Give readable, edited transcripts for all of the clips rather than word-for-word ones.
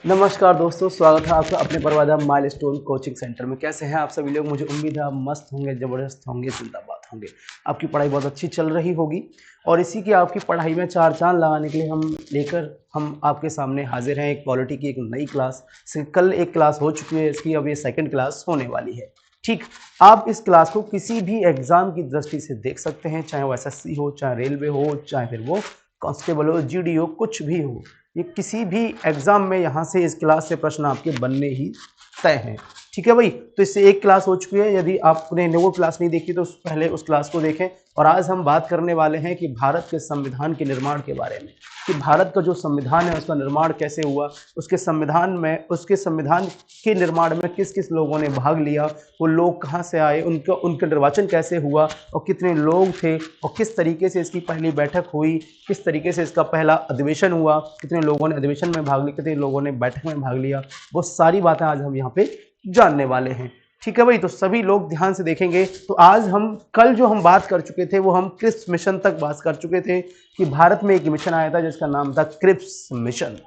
नमस्कार दोस्तों, स्वागत है आपका अपने परवादा माइलस्टोन कोचिंग सेंटर में। कैसे हैं आप सभी लोग? मुझे उम्मीद है आप मस्त होंगे, ज़बरदस्त होंगे, जिंदाबाद होंगे। आपकी पढ़ाई बहुत अच्छी चल रही होगी और इसी की आपकी पढ़ाई में चार चांद लगाने के लिए हम आपके सामने हाजिर हैं। एक पॉलिटी की एक नई क्लास से कल एक क्लास हो चुकी है, इसकी अब ये सेकंड क्लास होने वाली है। ठीक, आप इस क्लास को किसी भी एग्जाम की दृष्टि से देख सकते हैं, चाहे वो एसएससी हो, चाहे रेलवे हो, चाहे फिर वो कांस्टेबल हो, जीडी हो, कुछ भी हो। ये किसी भी एग्जाम में यहाँ से इस क्लास से प्रश्न आपके बनने ही तय हैं। ठीक है भाई, तो इससे एक क्लास हो चुकी है। यदि आपने वो क्लास नहीं देखी तो पहले उस क्लास को देखें। और आज हम बात करने वाले हैं कि भारत के संविधान के निर्माण के बारे में, कि भारत का जो संविधान है उसका निर्माण कैसे हुआ, उसके संविधान के निर्माण में किस किस लोगों ने भाग लिया, वो लोग कहाँ से आए, उनका निर्वाचन कैसे हुआ और कितने लोग थे, और किस तरीके से इसकी पहली बैठक हुई, किस तरीके से इसका पहला अधिवेशन हुआ, कितने लोगों ने अधिवेशन में भाग लिया, कितने लोगों ने बैठक में भाग लिया। वो सारी बातें आज हम यहाँ पे जानने वाले हैं। ठीक है भाई, तो सभी लोग ध्यान से देखेंगे। तो आज हम कल जो हम बात कर चुके थे वो हम क्रिप्स मिशन तक बात कर चुके थे कि भारत में एक मिशन आया था जिसका नाम था क्रिप्स मिशन।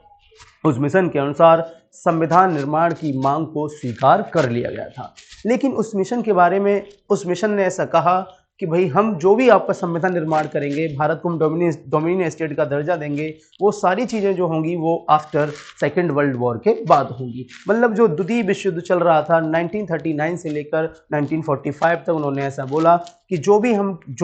उस मिशन के अनुसार संविधान निर्माण की मांग को स्वीकार कर लिया गया था। लेकिन उस मिशन के बारे में उस मिशन ने ऐसा कहा कि भाई हम जो भी आपका संविधान निर्माण करेंगे, भारत को हम डोमिनियन स्टेट का दर्जा देंगे, वो सारी चीज़ें जो होंगी वो आफ्टर सेकेंड वर्ल्ड वॉर के बाद होंगी। मतलब जो द्वितीय विश्व युद्ध चल रहा था 1939 से लेकर 1945 तक, उन्होंने ऐसा बोला कि जो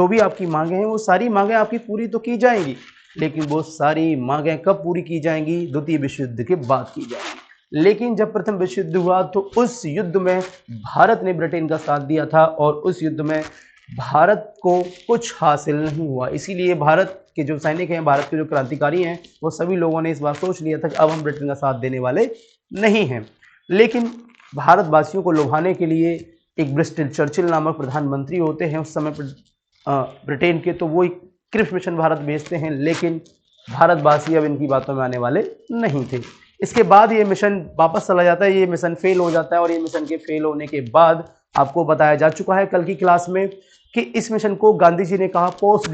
भी आपकी मांगे हैं वो सारी मांगे आपकी पूरी तो की जाएंगी, लेकिन वो सारी मांगें कब पूरी की जाएंगी? द्वितीय विश्व युद्ध के बाद की जाएंगी। लेकिन जब प्रथम विश्व युद्ध हुआ तो उस युद्ध में भारत ने ब्रिटेन का साथ दिया था और उस युद्ध में भारत को कुछ हासिल नहीं हुआ। इसीलिए भारत के जो सैनिक हैं, भारत के जो क्रांतिकारी हैं, वो सभी लोगों ने इस बार सोच लिया था कि अब हम ब्रिटेन का साथ देने वाले नहीं हैं। लेकिन भारतवासियों को लुभाने के लिए एक ब्रिस्टल चर्चिल नामक प्रधानमंत्री होते हैं उस समय ब्रिटेन के, तो वो एक क्रिप्स मिशन भारत भेजते हैं। लेकिन भारतवासी अब इनकी बातों में आने वाले नहीं थे। इसके बाद ये मिशन वापस चला जाता है, ये मिशन फेल हो जाता है। और ये मिशन के फेल होने के बाद आपको बताया जा चुका है कल की क्लास में कि इस मिशन को गांधी जी ने कहा पोस्ट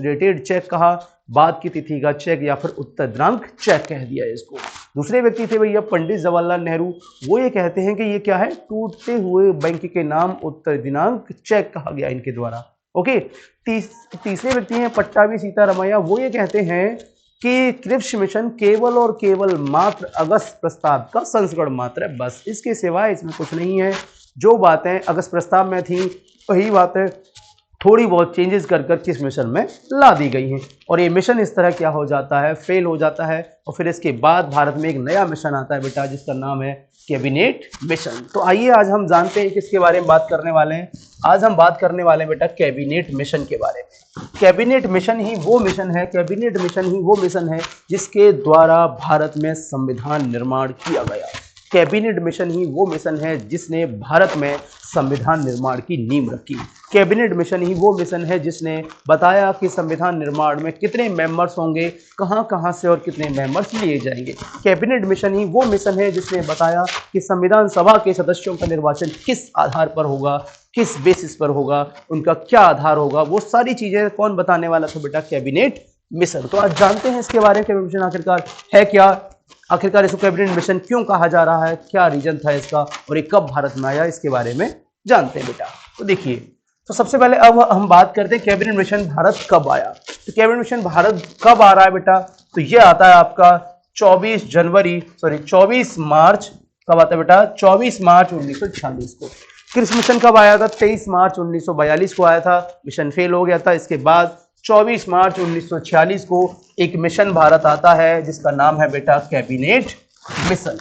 डेटेड चेक कहा, बाद की तिथि का चेक या फिर उत्तर दिनांक चेक कह दिया इसको। दूसरे व्यक्ति थे भैया पंडित जवाहरलाल नेहरू, वो ये कहते हैं कि ये क्या है, टूटते हुए बैंक के नाम उत्तर दिनांक चेक कहा गया इनके द्वारा। ओके, तीसरे व्यक्ति हैं पट्टाभी सीतारामैया, वो ये कहते हैं कि क्रिप्स मिशन केवल और केवल मात्र अगस्त प्रस्ताव का संस्करण मात्र है, बस इसके सिवाय इसमें कुछ नहीं है। जो बातें अगस्त प्रस्ताव में थी वही बातें थोड़ी बहुत चेंजेस कर किस मिशन में ला दी गई हैं। और ये मिशन इस तरह क्या हो जाता है, फेल हो जाता है। और फिर इसके बाद भारत में एक नया मिशन आता है बेटा, जिसका नाम है कैबिनेट मिशन। तो आइए आज हम जानते हैं किसके बारे में बात करने वाले हैं। आज हम बात करने वाले हैं बेटा कैबिनेट मिशन के बारे में। कैबिनेट मिशन ही वो मिशन है जिसके द्वारा भारत में संविधान निर्माण किया गया। कैबिनेट मिशन ही वो मिशन है जिसने भारत में संविधान निर्माण की नींव रखी। कैबिनेट मिशन ही वो मिशन है जिसने बताया कि संविधान निर्माण में कितने मेंबर्स होंगे, कहां कहां से और कितने मेंबर्स लिए जाएंगे। कैबिनेट मिशन ही वो मिशन है जिसने बताया कि संविधान सभा के सदस्यों का निर्वाचन किस आधार पर होगा, किस बेसिस पर होगा, उनका क्या आधार होगा, वो सारी चीजें कौन बताने वाला था बेटा? Cabinet mission. तो आज जानते हैं इसके बारे में कैबिनेट मिशन आखिरकार है क्या, आखिरकार इसको कैबिनेट मिशन क्यों कहा जा रहा है, क्या रीजन था इसका और ये कब भारत में आया, इसके बारे में जानते हैं बेटा। तो देखिए, तो सबसे पहले अब हम बात करते हैं कैबिनेट मिशन भारत कब आया। तो कैबिनेट मिशन भारत कब आ रहा है बेटा? तो ये आता है आपका 24 मार्च। कब आता है बेटा? 24 मार्च 1946 को। क्रिप्स मिशन कब आया था? 23 मार्च 1942 को आया था, मिशन फेल हो गया था। इसके बाद 24 मार्च 1946 को एक मिशन भारत आता है जिसका नाम है बेटा कैबिनेट मिशन।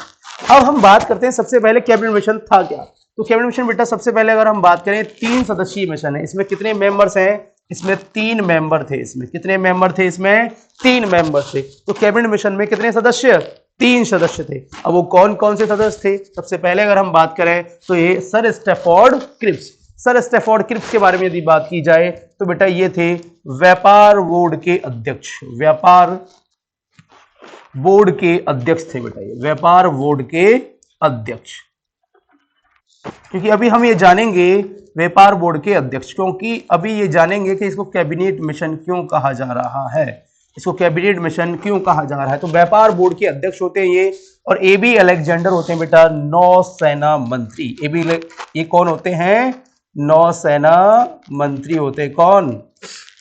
अब हम बात करते हैं सबसे पहले कैबिनेट मिशन था क्या। तो कैबिनेट मिशन बेटा सबसे पहले अगर हम बात करें 3 सदस्यीय मिशन है। इसमें कितने मेंबर्स हैं? इसमें 3 मेंबर थे। इसमें कितने मेंबर थे? इसमें 3 मेंबर थे। तो कैबिनेट मिशन में कितने सदस्य? 3 सदस्य थे। अब वो कौन कौन से सदस्य थे? सबसे पहले अगर हम बात करें तो ये सर स्टैफोर्ड क्रिप्स के बारे में यदि बात की जाए तो बेटा ये थे व्यापार बोर्ड के अध्यक्ष। व्यापार बोर्ड के अध्यक्ष थे बेटा, ये व्यापार बोर्ड के अध्यक्ष। क्योंकि अभी हम ये जानेंगे व्यापार बोर्ड के अध्यक्ष, क्योंकि अभी ये जानेंगे कि इसको कैबिनेट मिशन क्यों कहा जा रहा है। इसको कैबिनेट मिशन क्यों कहा जा रहा है? तो व्यापार बोर्ड के अध्यक्ष होते हैं ये, और एबी अलेक्जेंडर होते हैं बेटा नौसेना मंत्री। ये कौन होते हैं? नौसेना मंत्री होते हैं। कौन?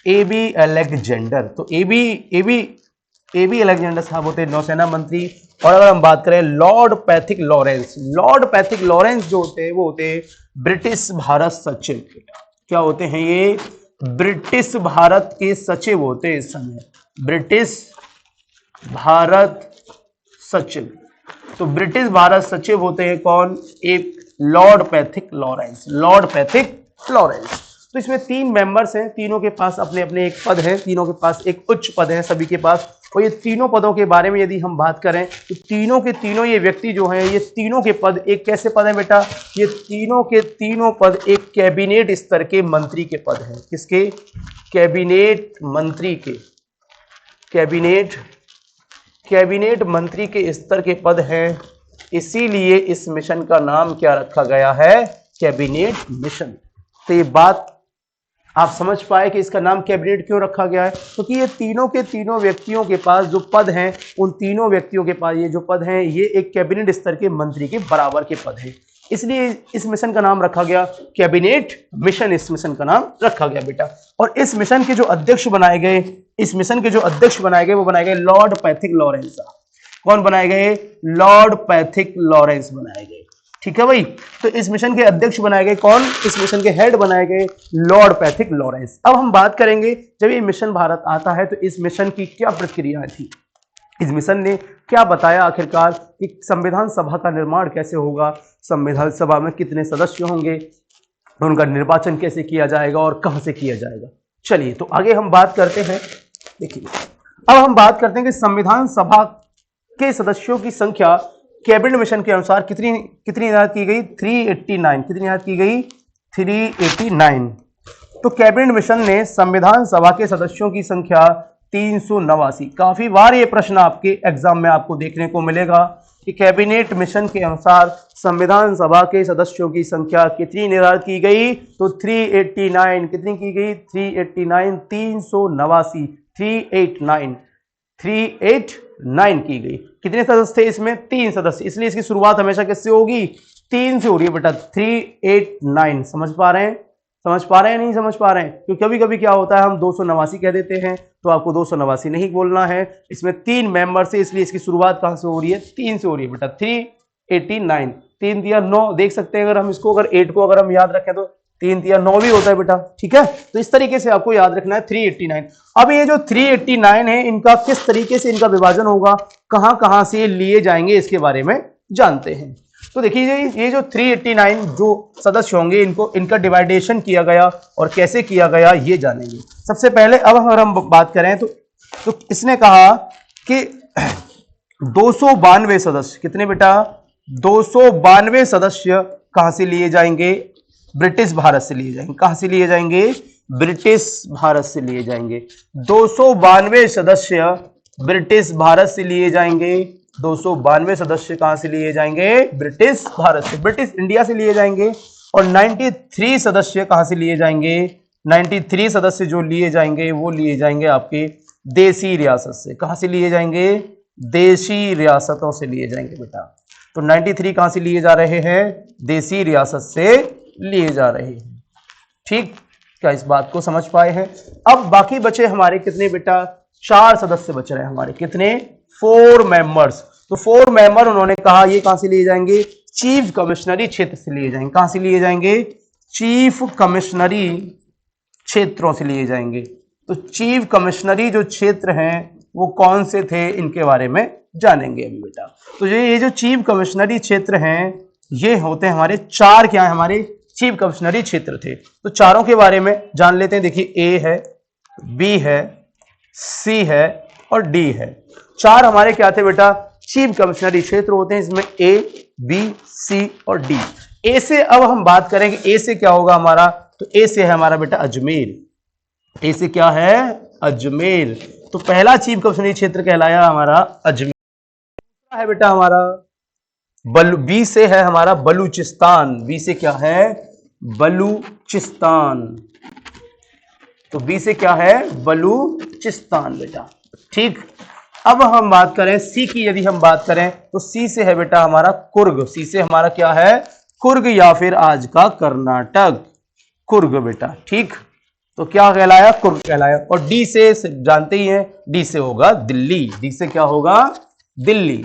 A B Alexander. तो एबी अलेक्जेंडर साहब होते हैं नौसेना मंत्री। और अगर हम बात करें Lord Pethick Lawrence, Lord Pethick Lawrence जो होते हैं वो होते हैं ब्रिटिश भारत सचिव। क्या होते हैं ये? ब्रिटिश भारत के सचिव होते हैं इस समय, ब्रिटिश भारत सचिव। तो ब्रिटिश भारत सचिव होते हैं कौन? एक Lord Pethick Lawrence, Lord Pethick Lawrence. तो इसमें 3 मेंबर्स हैं, तीनों के पास अपने अपने एक पद है, तीनों के पास एक उच्च पद है सभी के पास। और ये तीनों पदों के बारे में यदि हम बात करें तो तीनों के तीनों ये व्यक्ति जो हैं, ये तीनों के पद एक कैसे पद है बेटा? ये तीनों के तीनों पद एक कैबिनेट स्तर के मंत्री के पद हैं। किसके? कैबिनेट मंत्री के, कैबिनेट मंत्री के स्तर के पद हैं। इसीलिए इस मिशन का नाम क्या रखा गया है? Cabinet mission. तो ये बात आप समझ पाए कि इसका नाम कैबिनेट क्यों रखा गया है? क्योंकि ये तीनों के तीनों व्यक्तियों के पास जो पद हैं, उन तीनों व्यक्तियों के पास ये जो पद हैं ये एक कैबिनेट स्तर के मंत्री के बराबर के पद हैं। इसलिए इस मिशन का नाम रखा गया कैबिनेट मिशन। इस मिशन का नाम रखा गया बेटा। और इस मिशन के जो अध्यक्ष बनाए गए, वो बनाए गए लॉर्ड पैथिक लॉरेंस। कौन बनाए गए? लॉर्ड पैथिक लॉरेंस बनाए गए। ठीक है भाई। तो इस मिशन के अध्यक्ष बनाए गए कौन? इस मिशन के हेड बनाए गए लॉर्ड पैथिक लॉरेंस। अब हम बात करेंगे जब ये मिशन भारत आता है तो इस मिशन की क्या प्रक्रियाएं थी, इस मिशन ने क्या बताया आखिरकार कि संविधान सभा का निर्माण कैसे होगा, संविधान सभा में कितने सदस्य होंगे, उनका निर्वाचन कैसे किया जाएगा और कहां से किया जाएगा। चलिए तो आगे हम बात करते हैं। देखिए अब हम बात करते हैं कि संविधान सभा के सदस्यों की संख्या कैबिनेट मिशन के अनुसार कितनी निर्धारित की गई? 389। कितनी निर्धारित की गई? 389। तो कैबिनेट मिशन ने संविधान सभा के सदस्यों की संख्या 389। काफी बार ये प्रश्न आपके एग्जाम में आपको देखने को मिलेगा कि कैबिनेट मिशन के अनुसार संविधान सभा के सदस्यों की संख्या कितनी निर्धारित की गई? तो 389। कितनी की गई? 389, 389, 389 की गई। कितने सदस्य थे इसमें? 3 सदस्य। इसलिए इसकी शुरुआत हमेशा किससे होगी? 3 से हो रही है बेटा। 389। समझ पा रहे हैं? नहीं समझ पा रहे हैं? क्योंकि कभी कभी क्या होता है हम 289 कह देते हैं, तो आपको 289 नहीं बोलना है। इसमें 3 मेंबर से, इसलिए इसकी शुरुआत कहां से हो रही है? 3 से हो रही है बेटा। 389, 3 दिया 9। देख सकते हैं अगर हम इसको, अगर 8 को अगर हम याद रखें तो 3 दिया 9 भी होता है बेटा। ठीक है, तो इस तरीके से आपको याद रखना है 389। अब ये जो 389 है, इनका किस तरीके से इनका विभाजन होगा, कहां कहां से लिए जाएंगे, इसके बारे में जानते हैं। तो देखिए ये जो 389 जो सदस्य होंगे, इनका डिवाइडेशन किया गया और कैसे किया गया ये जानेंगे। सबसे पहले अब अगर हम बात करें तो इसने कहा कि 292 सदस्य, कितने बेटा? 292 सदस्य कहां से लिए जाएंगे? ब्रिटिश भारत से लिए जाएंगे। कहां से लिए जाएंगे? ब्रिटिश भारत से लिए जाएंगे। 292 सदस्य ब्रिटिश भारत से लिए जाएंगे। 292 सदस्य कहां से लिए जाएंगे? ब्रिटिश भारत से, ब्रिटिश इंडिया से लिए जाएंगे। और 93 सदस्य कहां से लिए जाएंगे? 93 सदस्य जो लिए जाएंगे वो लिए जाएंगे आपके देसी रियासत से। कहां से लिए जाएंगे? देशी रियासतों से लिए जाएंगे बेटा। तो 93 कहां से लिए जा रहे हैं? देसी रियासत से लिए जा रहे हैं। ठीक, क्या इस बात को समझ पाए हैं? अब बाकी बचे हमारे कितने बेटा? 4 सदस्य बच रहे हैं हमारे। कितने? 4 मेंबर्स। तो 4 मेंबर उन्होंने कहा ये कहां से लिए जाएंगे? चीफ कमिश्नरी क्षेत्र से लिए जाएंगे। कहां से लिए जाएंगे? चीफ कमिश्नरी क्षेत्रों से लिए जाएंगे। तो चीफ कमिश्नरी जो क्षेत्र हैं वो कौन से थे, इनके बारे में जानेंगे अभी बेटा। तो ये जो चीफ कमिश्नरी क्षेत्र हैं ये होते हैं हमारे 4, क्या है हमारे? चीफ कमिश्नरी क्षेत्र थे। तो चारों के बारे में जान लेते हैं। देखिए ए है, बी है, सी है और डी है। 4 हमारे क्या थे बेटा? चीफ कमिश्नरी क्षेत्र होते हैं। इसमें ए, बी, सी और डी। ए से अब हम बात करेंगे, ए से क्या होगा हमारा? तो ए से है हमारा बेटा अजमेर। ए से क्या है? अजमेर। तो पहला चीफ कमिश्नरी क्षेत्र कहलाया हमारा अजमेर। दूसरा है बेटा हमारा बी से है हमारा बलूचिस्तान। बी से क्या है? बलूचिस्तान। तो बी से क्या है? बलूचिस्तान बेटा। ठीक। अब हम बात करें सी की, यदि हम बात करें तो सी से है बेटा हमारा कुर्ग। सी से हमारा क्या है? कुर्ग या फिर आज का कर्नाटक, कुर्ग बेटा। ठीक, तो क्या कहलाया? कुर्ग कहलाया। और डी से जानते ही हैं, डी से होगा दिल्ली। डी से क्या होगा? दिल्ली।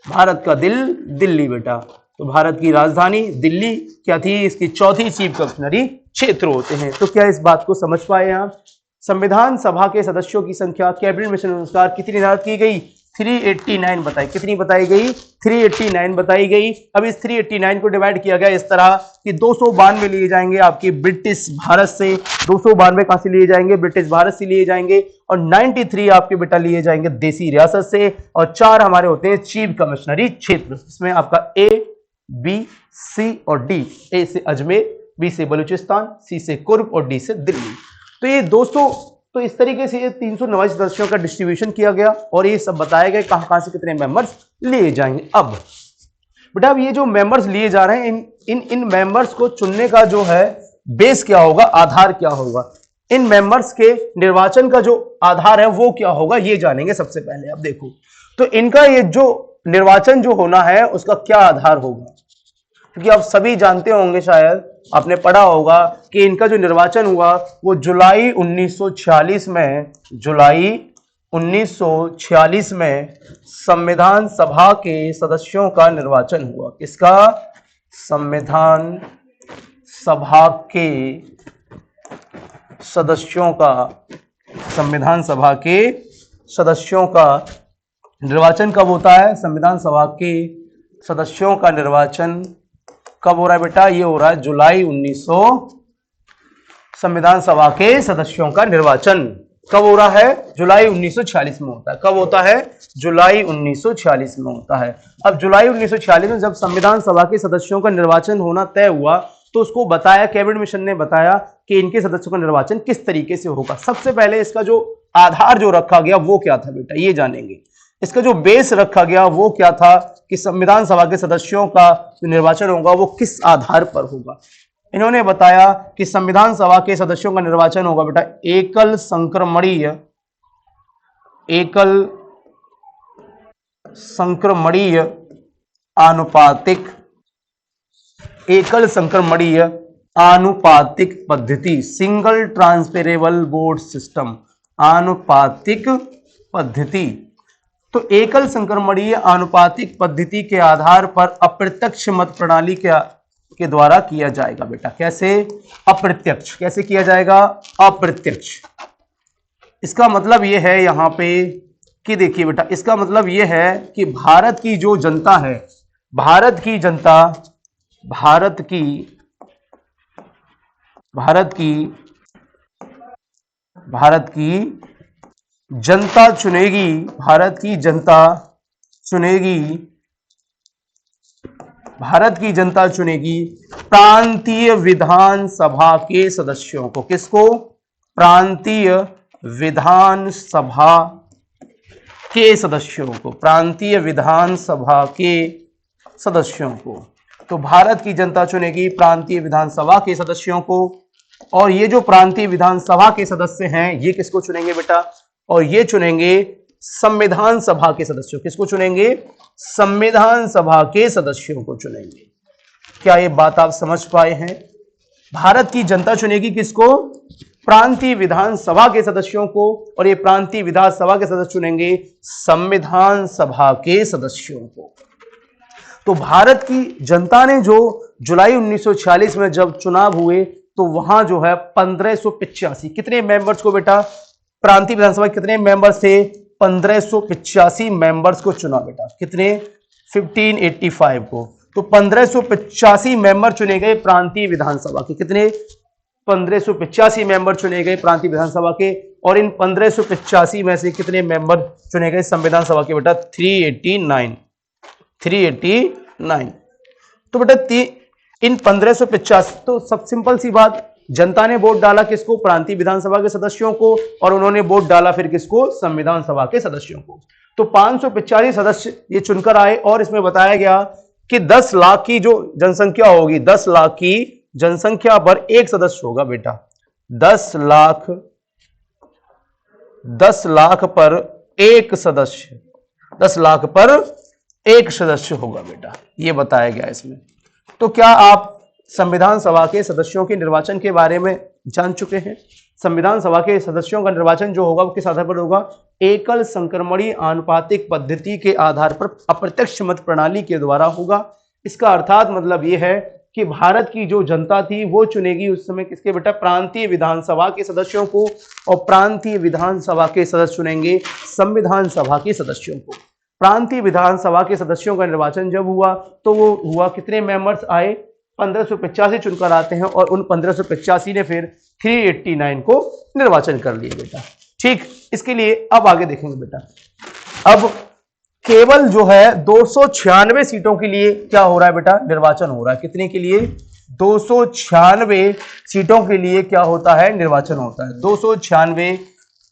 भारत का दिल दिल्ली बेटा। तो भारत की राजधानी दिल्ली क्या थी? इसकी चौथी चीफ कमिश्नरी क्षेत्र होते हैं। तो क्या इस बात को समझ पाए आप? संविधान सभा के सदस्यों की संख्या कैबिनेट मिशन अनुसार कितनी निर्धारित की गई? 389 बताई। कितनी बताई गई? 389 बताई गई। अब इस 389 को डिवाइड किया गया इस तरह कि 292 लिए जाएंगे आपके ब्रिटिश भारत से, 292 कहां से लिए जाएंगे? ब्रिटिश भारत से लिए जाएंगे, और 93 आपके बेटा लिए जाएंगे देसी रियासत से, और 4 हमारे होते हैं चीफ कमिश्नरी क्षेत्र। इसमें आपका ए, बी, सी और डी। ए से अजमेर, बी से बलूचिस्तान, सी से कुर्ग और डी से दिल्ली। तो ये दोस्तों, तो इस तरीके से ये 390 सदस्यों का डिस्ट्रीब्यूशन किया गया और ये सब बताया गया कहां कहां से कितने मेंबर्स लिए जाएंगे। अब बेटा अब ये जो मेंबर्स लिए जा रहे हैं, इन मेंबर्स को चुनने का जो है बेस क्या होगा, आधार क्या होगा, इन मेंबर्स के निर्वाचन का जो आधार है वो क्या होगा, ये जानेंगे सबसे पहले। अब देखो, तो इनका ये जो निर्वाचन जो होना है उसका क्या आधार होगा, क्योंकि आप सभी जानते होंगे, शायद आपने पढ़ा होगा कि इनका जो निर्वाचन हुआ वो जुलाई 1946 में, जुलाई 1946 में संविधान सभा के सदस्यों का निर्वाचन हुआ। किसका? संविधान सभा के सदस्यों का, संविधान सभा के सदस्यों का निर्वाचन कब होता है? संविधान सभा के सदस्यों का निर्वाचन कब हो रहा है बेटा? ये हो रहा है जुलाई 1900। संविधान सभा के सदस्यों का निर्वाचन कब हो रहा है? जुलाई 1946 में होता है। कब होता है? जुलाई 1946 में होता है। अब जुलाई 1946 में जब संविधान सभा के सदस्यों का निर्वाचन होना तय हुआ तो उसको बताया, कैबिनेट मिशन ने बताया कि इनके सदस्यों का निर्वाचन किस तरीके से होगा। सबसे पहले इसका जो आधार जो रखा गया वो क्या था बेटा, ये जानेंगे। इसका जो बेस रखा गया वो क्या था कि संविधान सभा के सदस्यों का जो निर्वाचन होगा वो किस आधार पर होगा। इन्होंने बताया कि संविधान सभा के सदस्यों का निर्वाचन होगा बेटा एकल संक्रमणीय, एकल संक्रमणीय आनुपातिक, एकल संक्रमणीय आनुपातिक पद्धति, सिंगल ट्रांसफरेबल वोट सिस्टम, आनुपातिक पद्धति। तो एकल संक्रमणीय आनुपातिक पद्धति के आधार पर अप्रत्यक्ष मत प्रणाली के द्वारा किया जाएगा बेटा। कैसे? अप्रत्यक्ष। कैसे किया जाएगा? अप्रत्यक्ष। इसका मतलब यह है यहां पे कि देखिए बेटा, इसका मतलब यह है कि भारत की जो जनता है, भारत की जनता, भारत की जनता चुनेगी, भारत की जनता चुनेगी, भारत की जनता चुनेगी प्रांतीय विधानसभा के सदस्यों को। किसको? प्रांतीय विधानसभा के सदस्यों को, प्रांतीय विधानसभा के सदस्यों को। तो भारत की जनता चुनेगी प्रांतीय विधानसभा के सदस्यों को, और ये जो प्रांतीय विधानसभा के सदस्य हैं ये किसको चुनेंगे बेटा? और ये चुनेंगे संविधान सभा के सदस्यों। किसको चुनेंगे? संविधान सभा के सदस्यों को चुनेंगे। क्या ये बात आप समझ पाए हैं? भारत की जनता चुनेगी किसको? प्रांतीय विधानसभा के सदस्यों को, और ये प्रांतीय विधानसभा के सदस्य चुनेंगे संविधान सभा के सदस्यों को। तो भारत की जनता ने जो जुलाई 1946 में जब चुनाव हुए तो वहां जो है 1585 कितने मेंबर्स को बेटा, प्रांतीय विधानसभा कितने मेंबर्स थे? 1585 मेंबर्स को चुना बेटा। कितने? 1585 को। तो 1585 मेंबर चुने गए प्रांतीय विधानसभा के। कितने? 1585 मेंबर चुने गए प्रांतीय विधानसभा के, और इन 1585 में से कितने मेंबर चुने गए संविधान सभा के बेटा? 389। तो बेटा इन 1585, तो सब सिंपल सी बात, जनता ने वोट डाला किसको? प्रांतीय विधानसभा के सदस्यों को, और उन्होंने वोट डाला फिर किसको? संविधान सभा के सदस्यों को। तो 585 सदस्य ये चुनकर आए, और इसमें बताया गया कि 10 लाख की जो जनसंख्या होगी, 10 लाख की जनसंख्या पर एक सदस्य होगा बेटा। 10 लाख पर एक सदस्य, 10 लाख पर एक सदस्य होगा बेटा, ये बताया गया इसमें। तो क्या आप संविधान सभा के सदस्यों के निर्वाचन के बारे में जान चुके हैं? संविधान सभा के सदस्यों का निर्वाचन जो होगा वो किस आधार पर होगा? एकल संक्रमणीय आनुपातिक पद्धति के आधार पर अप्रत्यक्ष मत प्रणाली के द्वारा होगा। इसका अर्थात मतलब ये है कि भारत की जो जनता थी वो चुनेगी उस समय किसके बेटा? प्रांतीय विधानसभा के सदस्यों को, और प्रांतीय विधानसभा के सदस्य चुनेंगे संविधान सभा के सदस्यों को। प्रांतीय विधानसभा के सदस्यों का निर्वाचन जब हुआ तो वो हुआ, कितने मेंबर्स आए? 1585 चुनकर आते हैं, और उन 1585 ने फिर 389 को निर्वाचन कर लिया बेटा। ठीक, इसके लिए अब आगे देखेंगे बेटा। अब केवल जो है 296 सीटों के लिए क्या हो रहा है बेटा? निर्वाचन हो रहा है। कितने के लिए? 296 सीटों के लिए क्या होता है? निर्वाचन होता है।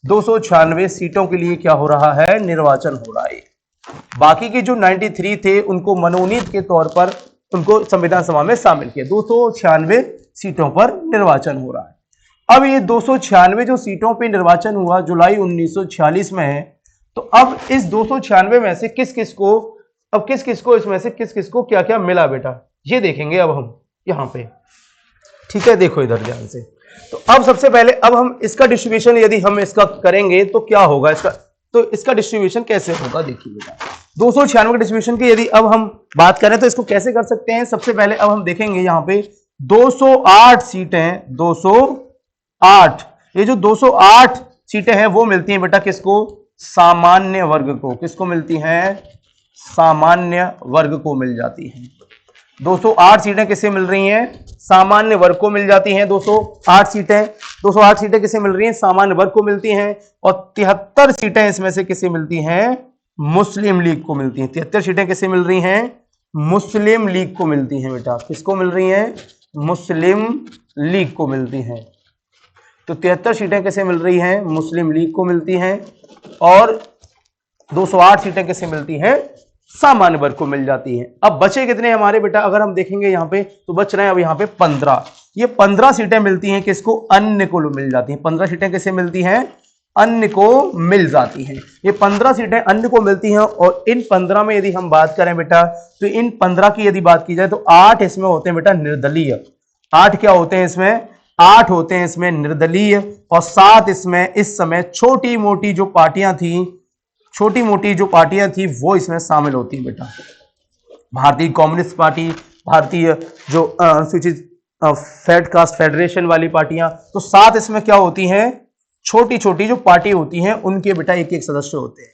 296 सीटों के लिए क्या हो रहा है? निर्वाचन हो रहा है। बाकी के जो 93 थे उनको मनोनीत के तौर पर उनको संविधान सभा में शामिल किया। 296 सीटों पर निर्वाचन हो रहा है। अब ये 296 जो सीटों पे निर्वाचन हुआ जुलाई 1946 में है, तो अब इस 296 में से किस किस को इसमें से किस किस को क्या क्या मिला बेटा, ये देखेंगे अब हम यहाँ पे। ठीक है, देखो इधर ध्यान से। तो अब सबसे पहले अब हम इसका डिस्ट्रीब्यूशन यदि हम इसका करेंगे तो क्या होगा इसका? तो इसका डिस्ट्रीब्यूशन कैसे होगा देखिए बेटा। 296 के डिस्ट्रीब्यूशन की यदि अब हम बात करें तो इसको कैसे कर सकते हैं? सबसे पहले अब हम देखेंगे यहाँ पे 208 सीटें, 208, ये जो 208 सीटें हैं वो मिलती हैं बेटा किसको? सामान्य वर्ग को। किसको मिलती हैं? सामान्य वर्ग को मिल जाती हैं। 208 सीटें किसे मिल रही हैं? सामान्य वर्ग को मिल जाती हैं। 208 सीटें किसे मिल रही हैं? सामान्य वर्ग को मिलती हैं। और 73 सीटें इसमें से किसे मिलती हैं? मुस्लिम लीग को मिलती हैं। 73 सीटें किसे मिल रही हैं? मुस्लिम लीग को मिलती हैं बेटा। किसको मिल रही हैं? मुस्लिम लीग को मिलती हैं। तो 73 सीटें किसे मिल रही हैं? मुस्लिम लीग को मिलती हैं। और 208 सीटें किसे मिलती हैं? सामान्य वर्ग को मिल जाती हैं। अब बचे कितने हमारे बेटा? अगर हम देखेंगे यहाँ पे तो बच रहे हैं अब यहाँ पे 15। ये 15 सीटें मिलती हैं किसको? अन्य को मिल जाती हैं। 15 सीटें किसे मिलती हैं? अन्य को मिल जाती हैं। ये 15 सीटें अन्य को मिलती हैं। और इन 15 में यदि हम बात करें बेटा तो इन 15 की यदि बात की जाए तो 8 इसमें होते हैं बेटा निर्दलीय। 8 क्या होते हैं इसमें? 8 होते हैं इसमें निर्दलीय। और 7 इसमें इस समय छोटी मोटी जो पार्टियां थी वो इसमें शामिल होती है बेटा। भारतीय कम्युनिस्ट पार्टी, भारतीय जो अनुसूचित फेड कास्ट फेडरेशन वाली पार्टियां, तो 7 इसमें क्या होती हैं? छोटी छोटी जो पार्टी होती हैं उनके बेटा एक एक सदस्य होते हैं।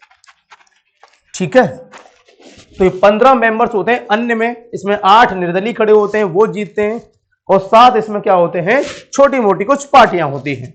ठीक है, तो ये 15 मेंबर्स होते हैं अन्य में। इसमें 8 निर्दलीय खड़े होते हैं, वो जीतते हैं। और 7 इसमें क्या होते हैं? छोटी मोटी कुछ पार्टियां होती हैं।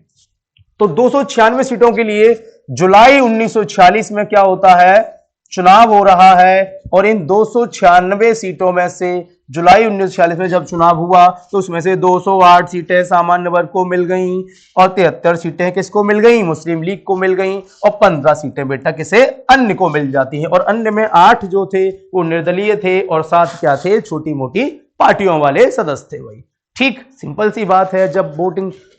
तो 296 सीटों के लिए जुलाई 1946 में क्या होता है? चुनाव हो रहा है। और इन 296 सीटों में से जुलाई 1946 में जब चुनाव हुआ तो उसमें से 208 सीटें सामान्य वर्ग को मिल गईं, और 73 सीटें किसको मिल गईं? मुस्लिम लीग को मिल गईं। और 15 सीटें बेटा किसे? अन्य को मिल जाती हैं। और अन्य में 8 जो थे वो निर्दलीय थे, और 7 क्या थे? छोटी मोटी पार्टियों वाले सदस्य थे वही। ठीक, सिंपल सी बात है। जब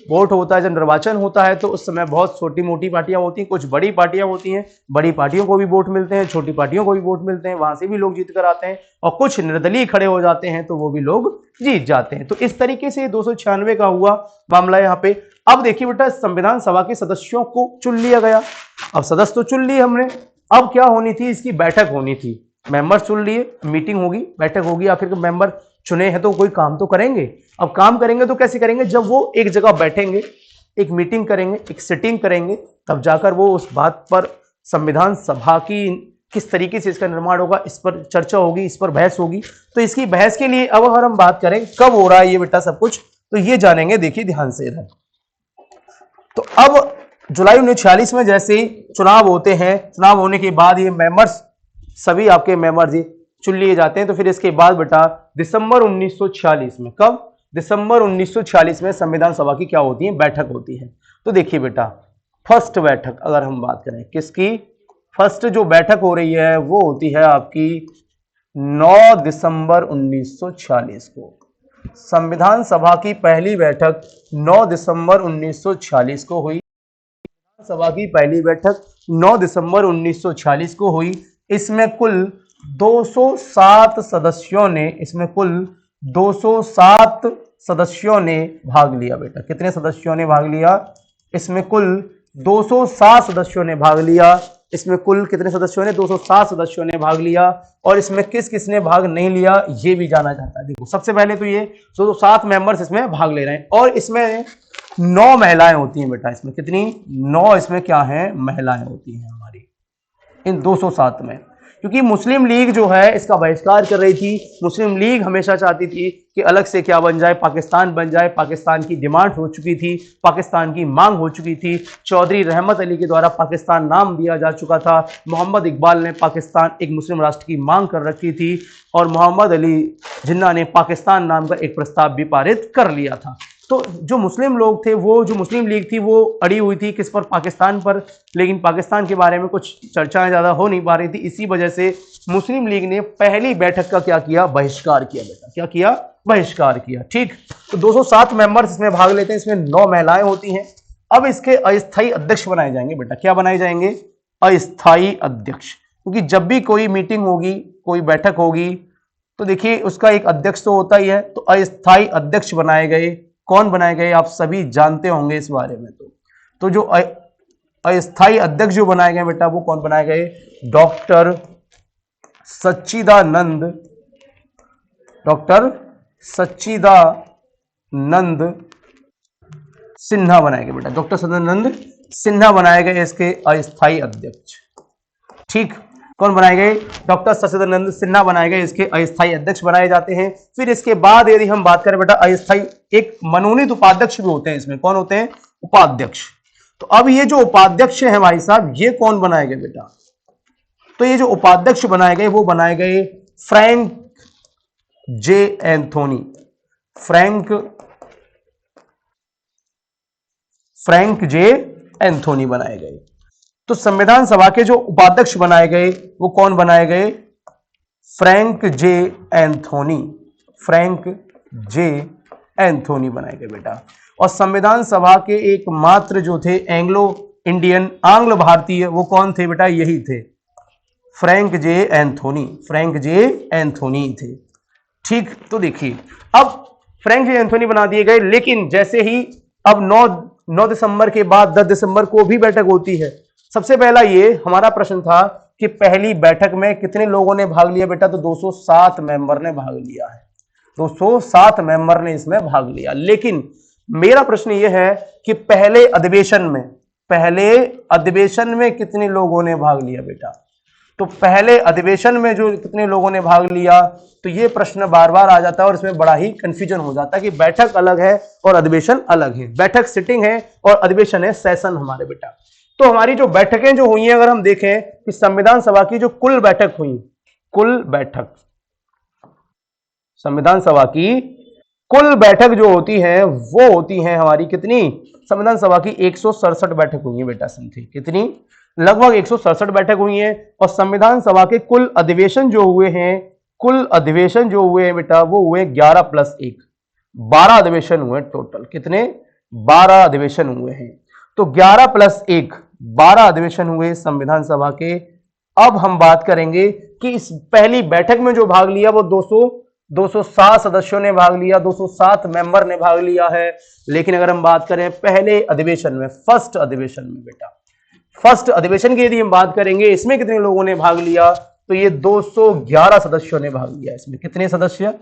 वोट होता है, जब निर्वाचन होता है तो उस समय बहुत छोटी मोटी पार्टियां होती हैं, कुछ बड़ी पार्टियां होती हैं। बड़ी पार्टियों को भी वोट मिलते हैं, छोटी पार्टियों को भी वोट मिलते हैं, वहां से भी लोग जीत कर आते हैं। और कुछ निर्दलीय खड़े हो जाते हैं तो वो भी लोग जीत जाते हैं। तो इस तरीके से 296 का हुआ मामला यहाँ पे। अब देखिए बेटा, संविधान सभा के सदस्यों को चुन लिया गया। अब सदस्य तो चुन लिए हमने, अब क्या होनी थी? इसकी बैठक होनी थी। मेंबर चुन लिए, मीटिंग होगी, बैठक होगी। आखिर मेंबर चुने हैं तो कोई काम तो करेंगे। अब काम करेंगे तो कैसे करेंगे? जब वो एक जगह बैठेंगे, एक मीटिंग करेंगे, एक सिटिंग करेंगे, तब जाकर वो उस बात पर संविधान सभा की किस तरीके से इसका निर्माण होगा, इस पर चर्चा होगी, इस पर बहस होगी। तो इसकी बहस के लिए अब अगर हम बात करें कब हो रहा है ये बेटा सब कुछ, तो ये जानेंगे। देखिए ध्यान से इधर। तो अब जुलाई 1946 में जैसे ही चुनाव होते हैं, चुनाव होने के बाद ये मेंबर्स, सभी आपके मेंबर्स चुन लिए जाते हैं। तो फिर इसके बाद बेटा दिसंबर 1946 में, कब? दिसंबर 1946 में संविधान सभा की क्या होती है? बैठक होती है। तो देखिए बेटा, फर्स्ट बैठक अगर हम बात करें किसकी, फर्स्ट जो बैठक हो रही है वो होती है आपकी 9 दिसंबर 1946 को। संविधान सभा की पहली बैठक 9 दिसंबर 1946 को हुई। सभा की पहली बैठक 9 दिसंबर 1946 को हुई। इसमें कुल 207 सदस्यों ने, इसमें कुल 207 सदस्यों ने भाग लिया बेटा। कितने सदस्यों ने भाग लिया? इसमें कुल 207 सदस्यों ने भाग लिया। इसमें कुल कितने सदस्यों ने? 207 सदस्यों ने भाग लिया। और इसमें किस किस ने भाग नहीं लिया ये भी जाना चाहता है। देखो सबसे पहले तो ये 207 मेंबर्स इसमें भाग ले रहे हैं और इसमें 9 महिलाएं होती हैं बेटा। इसमें कितनी? 9 इसमें क्या है? महिलाएं होती हैं हमारी इन 207 में। क्योंकि मुस्लिम लीग जो है इसका बहिष्कार कर रही थी। मुस्लिम लीग हमेशा चाहती थी कि अलग से क्या बन जाए, पाकिस्तान बन जाए। पाकिस्तान की डिमांड हो चुकी थी, पाकिस्तान की मांग हो चुकी थी। चौधरी रहमत अली के द्वारा पाकिस्तान नाम दिया जा चुका था। मोहम्मद इकबाल ने पाकिस्तान एक मुस्लिम राष्ट्र की मांग कर रखी थी और मोहम्मद अली जिन्ना ने पाकिस्तान नाम का एक प्रस्ताव भी पारित कर लिया था। तो जो मुस्लिम लोग थे, वो जो मुस्लिम लीग थी वो अड़ी हुई थी किस पर? पाकिस्तान पर। लेकिन पाकिस्तान के बारे में कुछ चर्चाएं ज़्यादा हो नहीं पा रही थी। इसी वजह से मुस्लिम लीग ने पहली बैठक का क्या किया? बहिष्कार किया बेटा। क्या किया? बहिष्कार किया। ठीक, तो 207 मेंबर्स इसमें भाग लेते हैं। इसमें 9 महिलाएं होती हैं। अब इसके अस्थायी अध्यक्ष बनाए जाएंगे बेटा। क्या बनाए जाएंगे? अस्थायी अध्यक्ष। क्योंकि जब भी कोई मीटिंग होगी, कोई बैठक होगी, तो देखिए उसका एक अध्यक्ष तो होता ही है। तो अस्थायी अध्यक्ष बनाए गए। कौन बनाए गए? आप सभी जानते होंगे इस बारे में। तो जो अस्थायी अध्यक्ष जो बनाए गए बेटा, वो कौन बनाए गए? डॉक्टर सच्चिदानंद सिन्हा बनाए गए बेटा। डॉक्टर सच्चिदानंद सिन्हा बनाए गए इसके अस्थायी अध्यक्ष। ठीक, कौन बनाए गए? डॉक्टर सच्चिदानंद सिन्हा बनाए गए इसके अस्थायी अध्यक्ष बनाए जाते हैं। फिर इसके बाद यदि हम बात करें बेटा अस्थायी, एक मनोनीत उपाध्यक्ष भी होते हैं इसमें। कौन होते हैं? उपाध्यक्ष। तो अब ये जो उपाध्यक्ष हैं भाई साहब, ये कौन बनाए गए बेटा? तो ये जो उपाध्यक्ष बनाए गए वो बनाए गए फ्रैंक जे एंथोनी। फ्रैंक जे एंथोनी बनाए गए। तो संविधान सभा के जो उपाध्यक्ष बनाए गए वो कौन बनाए गए? फ्रैंक जे एंथोनी बनाए गए बेटा। और संविधान सभा के एकमात्र जो थे एंग्लो इंडियन, आंग्ल भारतीय, वो कौन थे बेटा? यही थे, फ्रैंक जे एंथोनी थे। ठीक, तो देखिए अब फ्रैंक जे एंथोनी बना दिए गए। लेकिन जैसे ही अब 9 दिसंबर के बाद 10 दिसंबर को भी बैठक होती है। सबसे पहला ये हमारा प्रश्न था कि पहली बैठक में कितने लोगों ने भाग लिया बेटा? तो 207 मेंबर ने भाग लिया है। 207 मेंबर ने इसमें भाग लिया। लेकिन मेरा प्रश्न यह है कि पहले अधिवेशन में कितने लोगों ने भाग लिया बेटा? तो पहले अधिवेशन में जो कितने लोगों ने भाग लिया, तो ये प्रश्न बार बार आ जाता है और इसमें बड़ा ही कंफ्यूजन हो जाता है कि बैठक अलग है और अधिवेशन अलग है। बैठक सिटिंग है और अधिवेशन है सेशन हमारे बेटा। तो हमारी जो बैठकें जो हुई हैं, अगर हम देखें कि संविधान सभा की जो संविधान सभा की कुल बैठक जो होती है वो होती है हमारी कितनी? संविधान सभा की 167 बैठक हुई है बेटा। समथिंग कितनी? लगभग 167 बैठक हुई है। और संविधान सभा के कुल अधिवेशन जो हुए हैं बेटा, वो हुए 11 + 1, 12 अधिवेशन हुए टोटल। कितने? 12 अधिवेशन हुए हैं। तो 11 + 1 12 अधिवेशन हुए संविधान सभा के। अब हम बात करेंगे कि इस पहली बैठक में जो भाग लिया वो 207 सदस्यों ने भाग लिया, 207 मेंबर ने भाग लिया है। लेकिन अगर हम बात करें पहले अधिवेशन में, फर्स्ट अधिवेशन की यदि हम बात करेंगे, इसमें कितने लोगों ने भाग लिया? तो ये 211 सदस्यों ने भाग लिया। इसमें कितने सदस्य?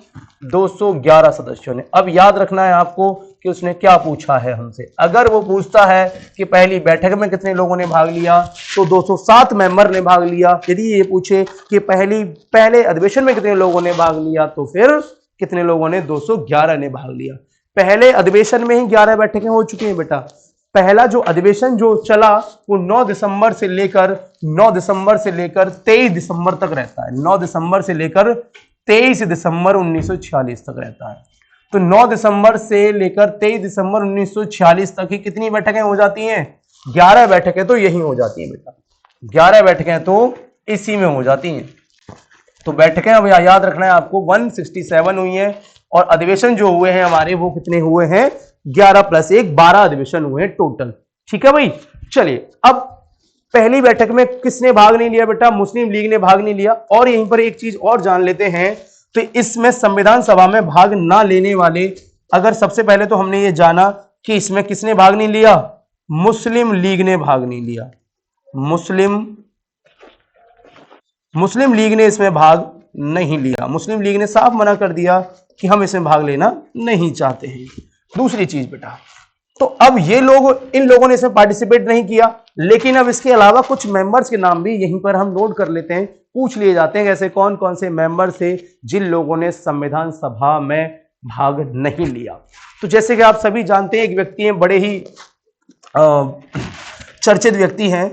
211 सदस्यों ने। अब याद रखना है आपको कि उसने क्या पूछा है हमसे। अगर वो पूछता है कि पहली बैठक में कितने लोगों ने भाग लिया, तो 207 मेंबर ने भाग लिया। यदि ये पूछे कि पहले अधिवेशन में कितने लोगों ने भाग लिया, तो फिर कितने लोगों ने? 211 ने भाग लिया। पहले अधिवेशन में ही 11 बैठकें हो चुकी हैं बेटा। पहला जो अधिवेशन जो चला वो 9 दिसंबर से लेकर 23 दिसंबर तक रहता है। 9 दिसंबर से लेकर 23 दिसंबर 1946 तक रहता है। तो 9 दिसंबर से लेकर 23 दिसंबर 1946 तक ही कितनी बैठकें हो जाती हैं? 11 बैठकें तो यही हो जाती हैं बेटा। 11 बैठकें तो इसी में हो जाती हैं। तो बैठकें अब याद रखना है आपको 167 हुई हैं। और अधिवेशन जो हुए हैं हमारे वो कितने हुए हैं? 11 + 1 12 अधिवेशन हुए हैं टोटल। ठीक है भाई, चलिए, अब पहली बैठक में किसने भाग नहीं लिया बेटा? मुस्लिम लीग ने भाग नहीं लिया। और यहीं पर एक चीज और जान लेते हैं, तो इसमें संविधान सभा में भाग ना लेने वाले, अगर सबसे पहले तो हमने ये जाना कि इसमें किसने भाग नहीं लिया? मुस्लिम लीग ने भाग नहीं लिया। मुस्लिम लीग ने इसमें भाग नहीं लिया। मुस्लिम लीग ने साफ मना कर दिया कि हम इसमें भाग लेना नहीं चाहते हैं। दूसरी चीज बेटा, तो अब ये लोग, इन लोगों ने इसमें पार्टिसिपेट नहीं किया, लेकिन अब इसके अलावा कुछ मेंबर्स के नाम भी यहीं पर हम नोट कर लेते हैं, पूछ लिए जाते हैं ऐसे कौन कौन से मेंबर थे जिन लोगों ने संविधान सभा में भाग नहीं लिया। तो जैसे कि आप सभी जानते हैं, एक व्यक्ति हैं, बड़े ही चर्चित व्यक्ति हैं,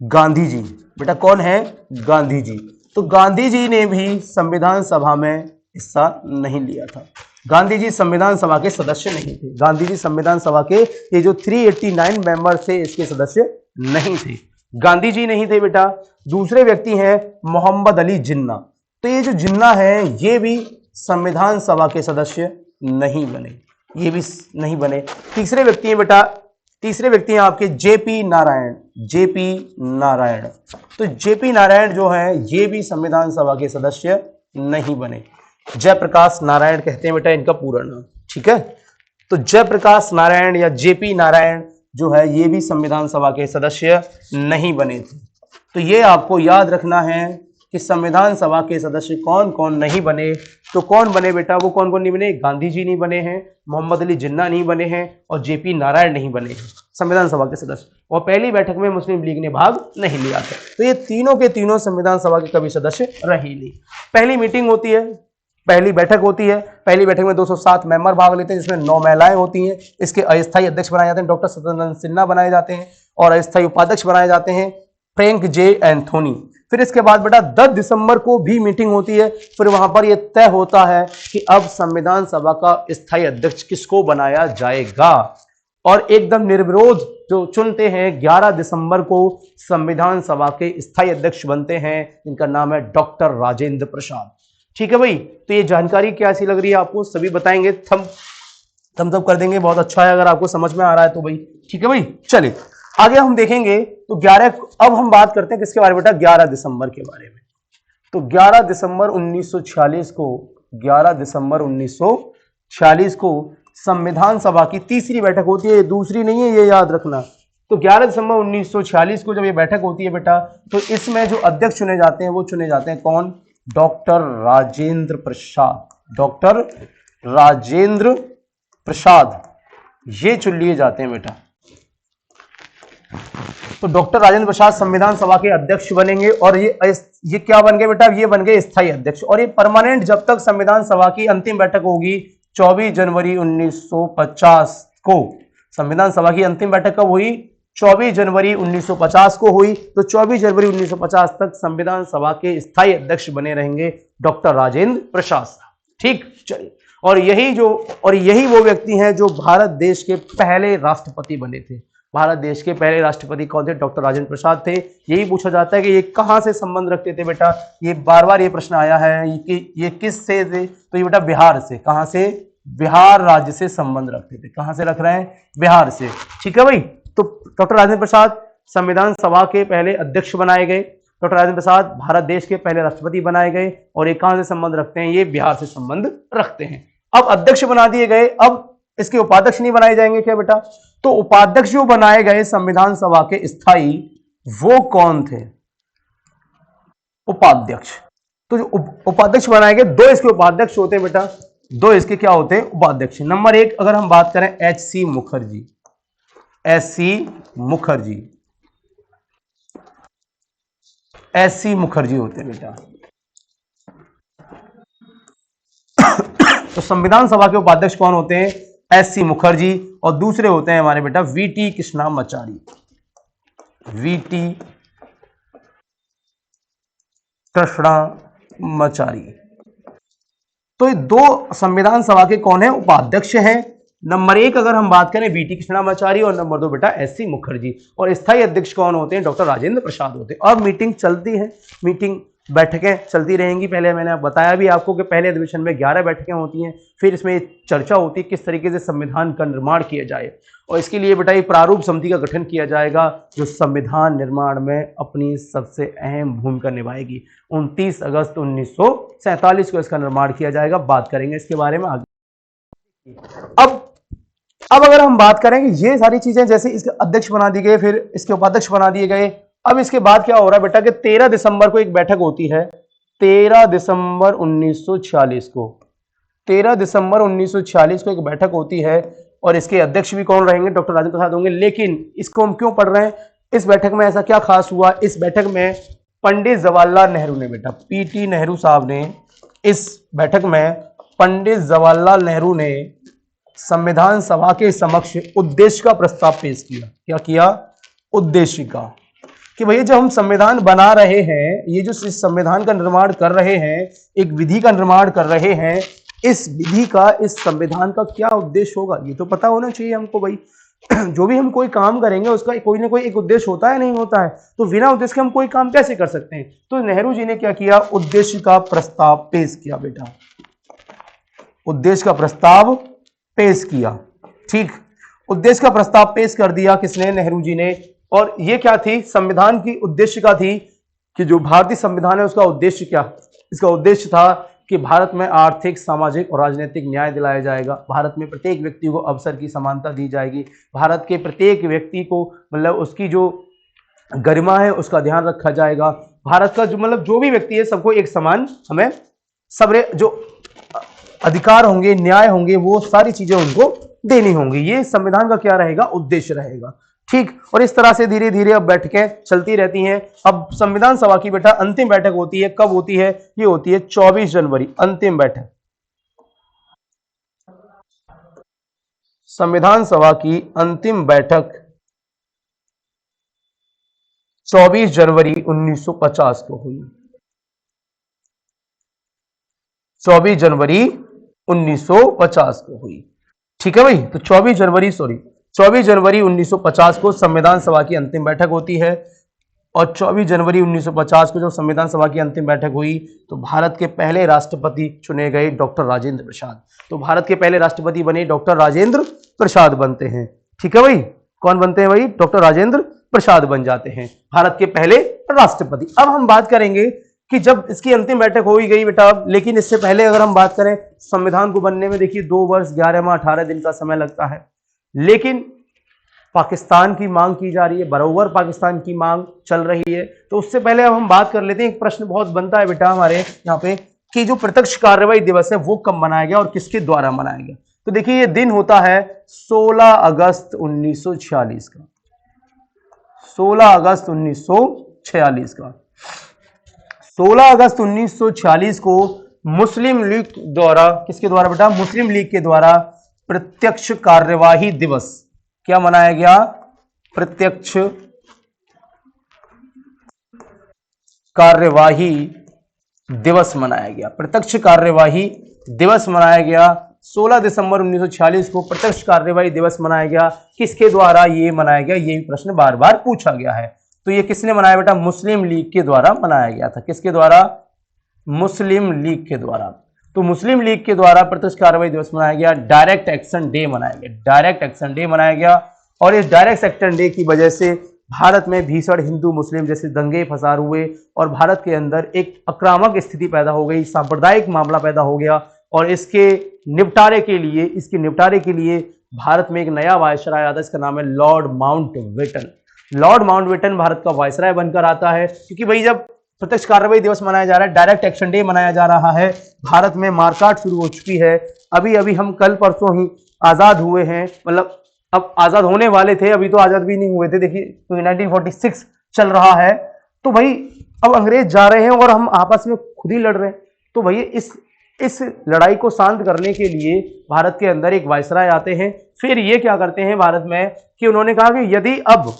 गांधी जी। बेटा कौन है? गांधी जी। तो गांधी जी ने भी संविधान सभा में हिस्सा नहीं लिया था। गांधी जी संविधान सभा के सदस्य नहीं थे। गांधी जी संविधान सभा के ये जो 389 मेंबर थे इसके सदस्य नहीं थे। गांधी जी नहीं थे बेटा। दूसरे व्यक्ति हैं मोहम्मद अली जिन्ना। तो ये जो जिन्ना है ये भी संविधान सभा के सदस्य नहीं बने, ये भी नहीं बने। तीसरे व्यक्ति हैं बेटा, तीसरे व्यक्ति हैं आपके जेपी नारायण। जेपी नारायण, तो जेपी नारायण जो है ये भी संविधान सभा के सदस्य नहीं बने। जयप्रकाश नारायण कहते हैं बेटा इनका पूरा नाम, ठीक है। तो जयप्रकाश नारायण या जेपी नारायण जो है ये भी संविधान सभा के सदस्य नहीं बने थे। तो ये आपको याद रखना है कि संविधान सभा के सदस्य कौन कौन नहीं बने। तो कौन बने बेटा? वो कौन कौन नहीं बने? गांधी जी नहीं बने हैं, मोहम्मद अली जिन्ना नहीं बने हैं और जेपी नारायण नहीं बने हैं संविधान सभा के सदस्य। और पहली बैठक में मुस्लिम लीग ने भाग नहीं लिया था। तो ये तीनों के तीनों संविधान सभा के कभी सदस्य रहे नहीं। पहली मीटिंग होती है, पहली बैठक होती है। पहली बैठक में 207 मेंबर भाग लेते हैं, जिसमें 9 महिलाएं होती हैं। इसके अस्थायी अध्यक्ष बनाए जाते हैं डॉक्टर सत्येंद्र सिन्हा बनाए जाते हैं और अस्थायी उपाध्यक्ष बनाए जाते हैं फ्रैंक जे एंथोनी। फिर इसके बाद बेटा 10 दिसंबर को भी मीटिंग होती है। फिर वहां पर यह तय होता है कि अब संविधान सभा का स्थायी अध्यक्ष किसको बनाया जाएगा, और एकदम निर्विरोध जो चुनते हैं 11 दिसंबर को संविधान सभा के स्थायी अध्यक्ष बनते हैं, जिनका नाम है डॉक्टर राजेंद्र प्रसाद। ठीक है भाई, तो ये जानकारी कैसी लग रही है आपको? सभी बताएंगे, थम्स अप कर देंगे, बहुत अच्छा है अगर आपको समझ में आ रहा है तो भाई। ठीक है भाई, चलिए आगे हम देखेंगे। तो 11, अब हम बात करते हैं किसके बारे में बेटा? 11 दिसंबर के बारे में। तो 11 दिसंबर 1946 को, 11 दिसंबर 1946 को संविधान सभा की तीसरी बैठक होती है, दूसरी नहीं है, ये याद रखना। तो 11 दिसंबर 1946 को जब ये बैठक होती है बेटा, तो इसमें जो अध्यक्ष चुने जाते हैं वो चुने जाते हैं कौन? डॉक्टर राजेंद्र प्रसाद। डॉक्टर राजेंद्र प्रसाद ये चुन लिए जाते हैं बेटा। तो डॉक्टर राजेंद्र प्रसाद संविधान सभा के अध्यक्ष बनेंगे और ये क्या बन गए बेटा? ये बन गए स्थायी अध्यक्ष। और ये परमानेंट जब तक संविधान सभा की अंतिम बैठक होगी 24 जनवरी 1950 को। संविधान सभा की अंतिम बैठक कब हुई? 24 जनवरी 1950 को हुई। तो 24 जनवरी 1950 तक संविधान सभा के स्थायी अध्यक्ष बने रहेंगे डॉक्टर राजेंद्र प्रसाद। ठीक, चलिए। और यही वो व्यक्ति हैं जो भारत देश के पहले राष्ट्रपति बने थे। भारत देश के पहले राष्ट्रपति कौन थे? डॉक्टर राजेंद्र प्रसाद थे। यही पूछा जाता है कि ये कहां से संबंध रखते थे बेटा? ये बार बार ये प्रश्न आया है कि ये किस से थे? तो ये बेटा बिहार से। कहां से? बिहार राज्य से संबंध रखते थे। कहां से रख रहे हैं? बिहार से। ठीक है भाई। तो डॉक्टर राजेंद्र प्रसाद संविधान सभा के पहले अध्यक्ष बनाए गए। डॉक्टर राजेंद्र प्रसाद भारत देश के पहले राष्ट्रपति बनाए गए और ये कहां से संबंध रखते हैं? ये बिहार से संबंध रखते हैं। अब अध्यक्ष बना दिए गए, अब इसके उपाध्यक्ष नहीं बनाए जाएंगे क्या बेटा? तो उपाध्यक्ष जो बनाए गए संविधान सभा के स्थायी, वो कौन थे? उपाध्यक्ष। तो जो उपाध्यक्ष बनाए गए, 2 इसके उपाध्यक्ष होते हैं बेटा। 2 इसके क्या होते हैं? उपाध्यक्ष। नंबर 1 अगर हम बात करें एच.सी. मुखर्जी। एस.सी. मुखर्जी, एस.सी. मुखर्जी होते हैं बेटा। तो संविधान सभा के उपाध्यक्ष कौन होते हैं? एस.सी. मुखर्जी। और दूसरे होते हैं हमारे बेटा वी.टी. कृष्णामाचारी। वी.टी. कृष्णामाचारी। तो ये 2 संविधान सभा के कौन है? उपाध्यक्ष हैं। नंबर 1 अगर हम बात करें वी.टी. कृष्णामाचारी और नंबर 2 बेटा एस.सी. मुखर्जी। और स्थायी अध्यक्ष कौन होते हैं? डॉक्टर राजेंद्र प्रसाद होते हैं। अब मीटिंग चलती है, मीटिंग बैठकें चलती रहेंगी। पहले मैंने बताया भी आपको कि पहले अधिवेशन में 11 बैठकें होती हैं, फिर इसमें चर्चा होती है किस तरीके से संविधान का निर्माण किया जाए, और इसके लिए बेटा ये प्रारूप समिति का गठन किया जाएगा जो संविधान निर्माण में अपनी सबसे अहम भूमिका निभाएगी। 29 अगस्त 1947 को इसका निर्माण किया जाएगा। बात करेंगे इसके बारे में आगे। अब अगर हम बात करेंगे ये सारी चीजें, जैसे इसके अध्यक्ष बना दिए गए, फिर इसके उपाध्यक्ष बना दिए गए। अब इसके बाद क्या हो रहा है बेटा कि 13 दिसंबर को एक बैठक होती है, 13 दिसंबर 1946 को, 13 दिसंबर 1946 को एक बैठक होती है, और इसके अध्यक्ष भी कौन रहेंगे? डॉक्टर राजेंद्र प्रसाद होंगे। लेकिन इसको हम क्यों पढ़ रहे हैं? इस बैठक में ऐसा क्या खास हुआ? इस बैठक में पंडित जवाहरलाल नेहरू ने, बेटा पीटी नेहरू साहब ने, इस बैठक में पंडित जवाहरलाल नेहरू ने संविधान सभा के समक्ष उद्देश्य का प्रस्ताव पेश किया। क्या किया? उद्देश्य का, कि भैया जब हम संविधान बना रहे हैं, ये जो इस संविधान का निर्माण कर रहे हैं, एक विधि का निर्माण कर रहे हैं, इस विधि का, इस संविधान का क्या उद्देश्य होगा ये तो पता होना चाहिए हमको भाई। जो भी हम कोई काम करेंगे उसका कोई ना कोई एक उद्देश्य होता है, नहीं होता है? तो बिना उद्देश्य के हम कोई काम कैसे कर सकते हैं? तो नेहरू जी ने क्या किया? उद्देश्य का प्रस्ताव पेश किया बेटा, उद्देश्य का प्रस्ताव पेश किया। ठीक, उद्देश्य का प्रस्ताव पेश कर दिया किसने? नेहरू जी ने। और ये क्या थी? संविधान की उद्देश्य का थी कि जो भारतीय संविधान है उसका उद्देश्य क्या? इसका उद्देश्य था कि भारत में आर्थिक, सामाजिक और राजनीतिक न्याय दिलाया जाएगा, भारत में प्रत्येक व्यक्ति को अवसर की समानता दी जाएगी, भारत के प्रत्येक व्यक्ति को मतलब उसकी जो गरिमा है उसका ध्यान रखा जाएगा, भारत का जो मतलब जो भी व्यक्ति है सबको एक समान, हमें सबरे जो अधिकार होंगे, न्याय होंगे, वो सारी चीजें उनको देनी होंगी। ये संविधान का क्या रहेगा? उद्देश्य रहेगा। ठीक, और इस तरह से धीरे धीरे अब बैठकें चलती रहती हैं। अब संविधान सभा की बेटा अंतिम बैठक होती है, कब होती है? ये होती है 24 जनवरी, अंतिम बैठक। संविधान सभा की अंतिम बैठक 24 जनवरी 1950 को हुई। 24 जनवरी 1950 को हुई। ठीक है भाई, तो 24 जनवरी 1950 को संविधान सभा की अंतिम बैठक होती है। और 24 जनवरी 1950 को जब संविधान सभा की अंतिम बैठक हुई तो भारत के पहले राष्ट्रपति चुने गए डॉक्टर राजेंद्र प्रसाद। तो भारत के पहले राष्ट्रपति बने डॉक्टर राजेंद्र प्रसाद बनते हैं। ठीक है भाई, कौन बनते हैं भाई? डॉक्टर राजेंद्र प्रसाद बन जाते हैं भारत के पहले राष्ट्रपति। अब हम बात करेंगे कि जब इसकी अंतिम बैठक हो ही गई बेटा, लेकिन इससे पहले अगर हम बात करें संविधान को बनने में, देखिए 2 वर्ष 11 माह 18 दिन का समय लगता है। लेकिन पाकिस्तान की मांग की जा रही है, बराबर पाकिस्तान की मांग चल रही है। तो उससे पहले अब हम बात कर लेते हैं, एक प्रश्न बहुत बनता है बेटा हमारे यहाँ पे कि जो प्रत्यक्ष कार्यवाही दिवस है वो कब मनाया गया और किसके द्वारा मनाया गया? तो देखिए ये दिन होता है 16 अगस्त 1946 का, 16 अगस्त 1946 का। 16 अगस्त 1946 को मुस्लिम लीग द्वारा, किसके द्वारा बेटा? मुस्लिम लीग के द्वारा प्रत्यक्ष कार्यवाही दिवस क्या मनाया गया? प्रत्यक्ष कार्यवाही दिवस मनाया गया। प्रत्यक्ष कार्यवाही दिवस मनाया गया 16 दिसंबर 1946 को प्रत्यक्ष कार्यवाही दिवस मनाया गया। किसके द्वारा ये मनाया गया? ये प्रश्न बार बार पूछा गया है। तो ये किसने मनाया बेटा? मुस्लिम लीग के द्वारा मनाया गया था। किसके द्वारा? मुस्लिम लीग के द्वारा। तो मुस्लिम लीग के द्वारा प्रत्यक्ष कार्रवाई दिवस मनाया गया। डायरेक्ट एक्शन डे मनाया गया, डायरेक्ट एक्शन डे मनाया गया। और इस डायरेक्ट एक्शन डे की वजह से भारत में भीषण हिंदू मुस्लिम जैसे दंगे फसाद हुए और भारत के अंदर एक आक्रामक स्थिति पैदा हो गई, सांप्रदायिक मामला पैदा हो गया। और इसके निपटारे के लिए भारत में एक नया वायसराय आता है, इसका नाम है Lord Mountbatten. Lord Mountbatten Bharat का वायसराय बनकर आता है, क्योंकि भाई जब प्रत्यक्ष कार्रवाई दिवस मनाया जा रहा है, डायरेक्ट एक्शन डे मनाया जा रहा है, भारत में मारकाट शुरू हो चुकी है। अभी अभी हम कल परसों ही आजाद हुए हैं, मतलब अब आजाद होने वाले थे, अभी तो आजाद भी नहीं हुए थे। देखिए तो 1946 चल रहा है, तो भाई अब अंग्रेज जा रहे हैं और हम आपस में खुद ही लड़ रहे हैं। तो भाई इस लड़ाई को शांत करने के लिए भारत के अंदर एक वायसराय आते हैं। फिर ये क्या करते हैं भारत में कि उन्होंने कहा कि यदि अब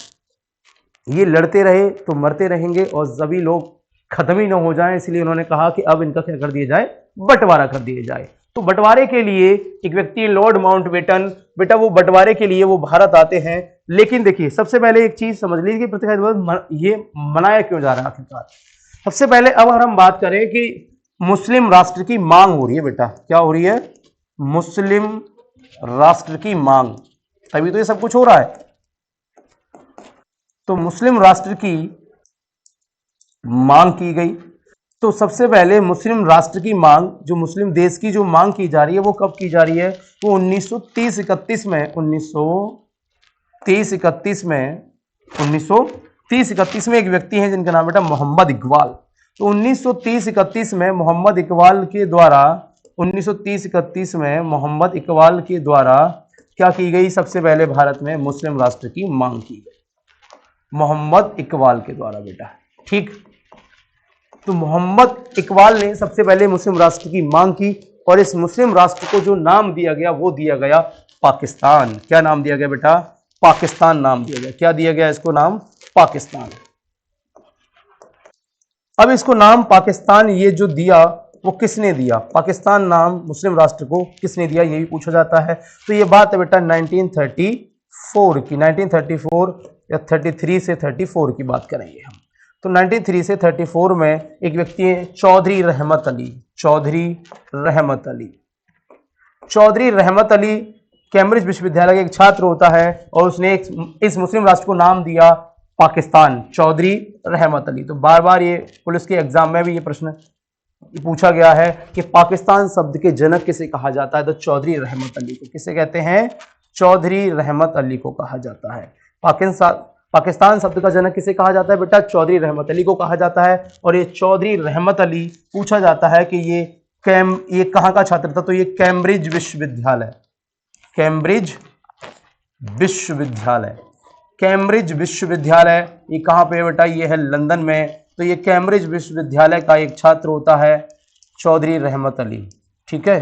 ये लड़ते रहे तो मरते रहेंगे और सभी लोग खत्म ही ना हो जाए, इसलिए उन्होंने कहा कि अब इनका क्या कर दिया जाए? बंटवारा कर दिया जाए। तो बंटवारे के लिए एक व्यक्ति लॉर्ड माउंटबेटन, बेटा वो बंटवारे के लिए वो भारत आते हैं। लेकिन देखिए सबसे पहले एक चीज समझ लीजिए कि प्रत्यक्ष दिवस ये मनाया क्यों जा रहा है आखिरकार। सबसे पहले अब अगर हम बात करें कि मुस्लिम राष्ट्र की मांग हो रही है बेटा, क्या हो रही है? मुस्लिम राष्ट्र की मांग, तभी तो ये सब कुछ हो रहा है। तो मुस्लिम राष्ट्र की मांग की गई। तो सबसे पहले मुस्लिम राष्ट्र की मांग, जो मुस्लिम देश की जो मांग की जा रही है वो कब की जा रही है? वो 1930-31 में 1930-31 में एक व्यक्ति हैं जिनका नाम बेटा मोहम्मद इकबाल। तो 1930-31 में मोहम्मद इकबाल के द्वारा 1930-31 में मोहम्मद इकबाल के द्वारा क्या की गई? सबसे पहले भारत में मुस्लिम राष्ट्र की मांग की गई मोहम्मद इकबाल के द्वारा बेटा, ठीक। तो मोहम्मद इकबाल ने सबसे पहले मुस्लिम राष्ट्र की मांग की और इस मुस्लिम राष्ट्र को जो नाम दिया गया वो दिया गया पाकिस्तान। क्या नाम दिया गया बेटा? पाकिस्तान नाम दिया गया। क्या दिया गया इसको नाम? पाकिस्तान। अब इसको नाम पाकिस्तान ये जो दिया वो किसने दिया? पाकिस्तान नाम मुस्लिम राष्ट्र को किसने दिया, ये भी पूछा जाता है। तो ये बात है बेटा 1934 की, 1934 या 33 से 34 की बात करेंगे हम। तो 93 से 34 में एक व्यक्ति है चौधरी रहमत अली। चौधरी रहमत अली, चौधरी रहमत अली कैम्ब्रिज विश्वविद्यालय का एक छात्र होता है और उसने इस मुस्लिम राष्ट्र को नाम दिया पाकिस्तान। चौधरी रहमत अली। तो बार बार ये पुलिस के एग्जाम में भी ये प्रश्न पूछा गया है कि पाकिस्तान शब्द के जनक किसे कहा जाता है? तो चौधरी रहमत अली को। किसे कहते हैं? चौधरी रहमत अली को कहा जाता है। पाकिस्तान शब्द का जनक किसे कहा जाता है बेटा? चौधरी रहमत अली को कहा जाता है। और ये चौधरी रहमत अली पूछा जाता है कि ये कहाँ का छात्र था? तो ये कैम्ब्रिज विश्वविद्यालय, कैम्ब्रिज विश्वविद्यालय, कैम्ब्रिज विश्वविद्यालय ये कहाँ पे बेटा? ये है लंदन में। तो ये कैम्ब्रिज विश्वविद्यालय का एक छात्र होता है चौधरी रहमत अली, ठीक है।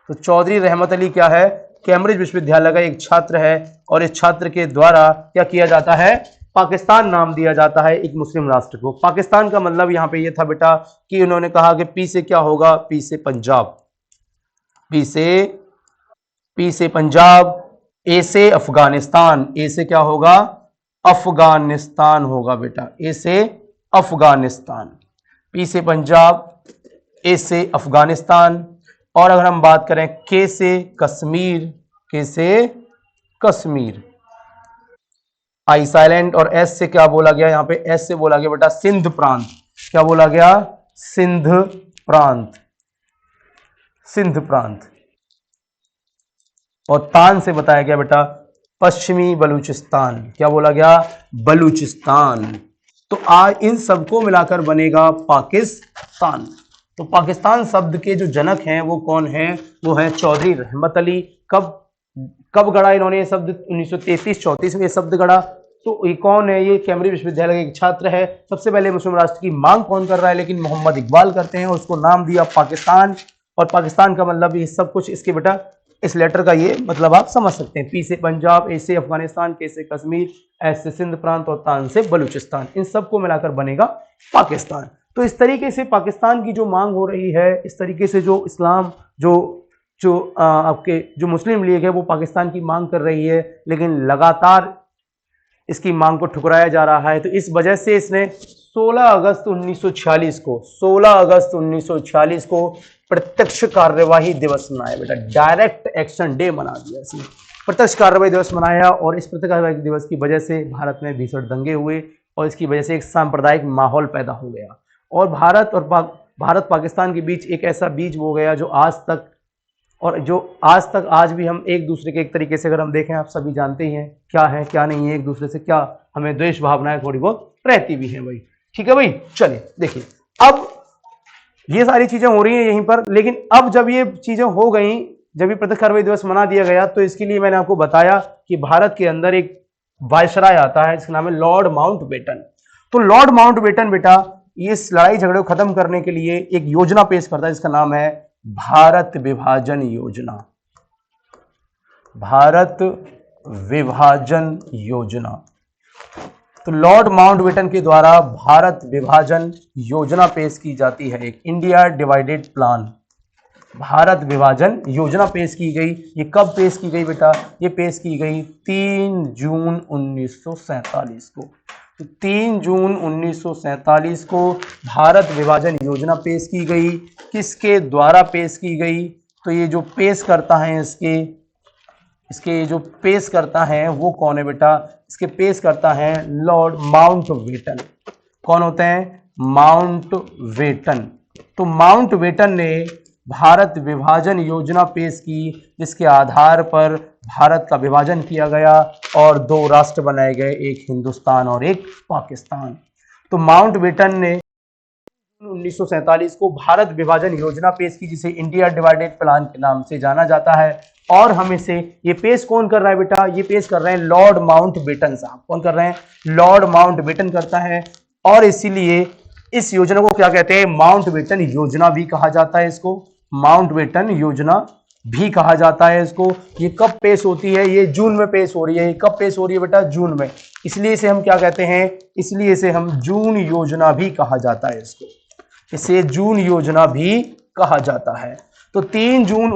तो चौधरी रहमत अली क्या है? कैम्ब्रिज विश्वविद्यालय का एक छात्र है और इस छात्र के द्वारा क्या किया जाता है? पाकिस्तान नाम दिया जाता है एक मुस्लिम राष्ट्र को। पाकिस्तान का मतलब यहाँ पे ये था बेटा कि उन्होंने कहा कि पी से क्या होगा? पी से पंजाब, पी से पंजाब, ए से अफगानिस्तान, ए से क्या होगा? अफगानिस्तान होगा बेटा, ए से अफगानिस्तान, पी से पंजाब, ए से अफगानिस्तान। और अगर हम बात करें के से कश्मीर, के से कश्मीर, आई साइलेंट। और एस से क्या बोला गया? यहाँ पे एस से बोला गया बेटा सिंध प्रांत। क्या बोला गया? सिंध प्रांत, सिंध प्रांत। और तान से बताया गया बेटा पश्चिमी बलूचिस्तान। क्या बोला गया? बलूचिस्तान। तो आज इन सबको मिलाकर बनेगा पाकिस्तान। तो पाकिस्तान शब्द के जो जनक हैं वो कौन हैं? वो है चौधरी रहमत अली। कब गढ़ा इन्होंने ये शब्द? 1933-34 में ये शब्द गढ़ा। तो ये कौन है? ये कैम्ब्रिज विश्वविद्यालय का एक छात्र है। सबसे पहले मुस्लिम राष्ट्र की मांग कौन कर रहा है? लेकिन मोहम्मद इकबाल करते हैं और उसको नाम दिया पाकिस्तान। और पाकिस्तान का मतलब ये सब कुछ इसके बेटा इस लेटर का ये मतलब आप समझ सकते हैं। पी से पंजाब, ए से अफगानिस्तान, के से कश्मीर, एस से सिंध प्रांत और तान से बलूचिस्तान। इन सबको मिलाकर बनेगा पाकिस्तान। तो इस तरीके से पाकिस्तान की जो मांग हो रही है, इस तरीके से जो इस्लाम आपके जो मुस्लिम लीग है वो पाकिस्तान की मांग कर रही है, लेकिन लगातार इसकी मांग को ठुकराया जा रहा है। तो इस वजह से इसने 16 अगस्त 1946 को प्रत्यक्ष कार्यवाही दिवस मनाया बेटा, डायरेक्ट एक्शन डे मना दिया इसने, प्रत्यक्ष कार्यवाही दिवस मनाया। और इस प्रत्यक्ष कार्यवाही दिवस की वजह से भारत में भीषण दंगे हुए और इसकी वजह से एक सांप्रदायिक माहौल पैदा हो गया और भारत पाकिस्तान के बीच एक ऐसा बीज बो गया जो आज भी हम एक दूसरे के एक तरीके से अगर हम देखें, आप सभी जानते ही हैं क्या है क्या नहीं है, एक दूसरे से क्या हमें द्वेष भावनाएं थोड़ी बहुत रहती भी हैं भाई। ठीक है भाई, चलिए देखिए अब ये सारी चीजें हो रही हैं यहीं पर। लेकिन अब जब ये चीजें हो गई, जब ये प्रत्यक्ष कार्यवाही दिवस मना दिया गया, तो इसके लिए मैंने आपको बताया कि भारत के अंदर एक वायसराय आता है, इसका नाम है लॉर्ड माउंटबेटन। तो लॉर्ड माउंटबेटन बेटा इस लड़ाई झगड़े को खत्म करने के लिए एक योजना पेश करता है जिसका नाम है भारत विभाजन योजना। भारत विभाजन योजना। तो लॉर्ड माउंटबेटन के द्वारा भारत विभाजन योजना पेश की जाती है, एक इंडिया डिवाइडेड प्लान। भारत विभाजन योजना पेश की गई। ये कब पेश की गई बेटा? ये पेश की गई 3 जून 1947 को। तो 3 जून 1947 को भारत विभाजन योजना पेश की गई। किसके द्वारा पेश की गई? तो ये जो पेश करता है इसके जो पेश करता है वो कौन है बेटा? इसके पेश करता है लॉर्ड माउंटबेटन। कौन होते हैं? माउंटबेटन। तो माउंटबेटन ने भारत विभाजन योजना पेश की, जिसके आधार पर भारत का विभाजन किया गया और दो राष्ट्र बनाए गए, एक हिंदुस्तान और एक पाकिस्तान। तो माउंटबेटन ने 1947 को भारत विभाजन योजना पेश की, जिसे इंडिया डिवाइडेड प्लान के नाम से जाना जाता है। और हम इसे ये पेश कौन कर रहा है बेटा? ये पेश कर रहे हैं लॉर्ड माउंटबेटन साहब। कौन कर रहे हैं? लॉर्ड माउंटबेटन करता है। और इसीलिए इस योजना को क्या कहते हैं? माउंटबेटन योजना भी कहा जाता है। इसको माउंटबेटन योजना भी कहा जाता है इसको। ये कब पेश होती है? ये जून में पेश हो रही है। ये कब पेश हो रही है बेटा? जून में। इसलिए इसे हम क्या कहते हैं? इसलिए इसे हम जून योजना भी कहा जाता है। इसको इसे जून योजना भी कहा जाता है। तो 3 जून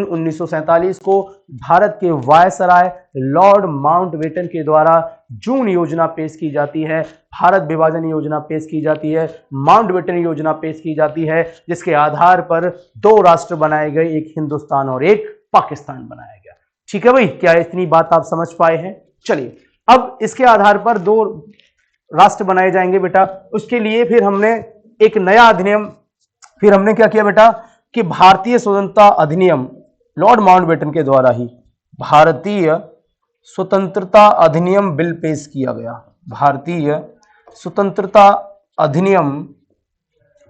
1947 को भारत के वायसराय लॉर्ड माउंटबेटन के द्वारा जून योजना पेश की जाती है। भारत विभाजन योजना पेश की जाती है, माउंटबेटन योजना पेश की जाती है, जिसके आधार पर दो राष्ट्र बनाए गए, एक हिंदुस्तान और एक पाकिस्तान बनाया गया। ठीक है भाई, क्या इतनी बात आप समझ पाए हैं? चलिए, अब इसके आधार पर दो राष्ट्र बनाए जाएंगे बेटा। उसके लिए फिर हमने एक नया अधिनियम, फिर हमने क्या किया बेटा कि भारतीय स्वतंत्रता अधिनियम लॉर्ड माउंटबेटन के द्वारा ही भारतीय स्वतंत्रता अधिनियम बिल पेश किया गया। भारतीय स्वतंत्रता अधिनियम,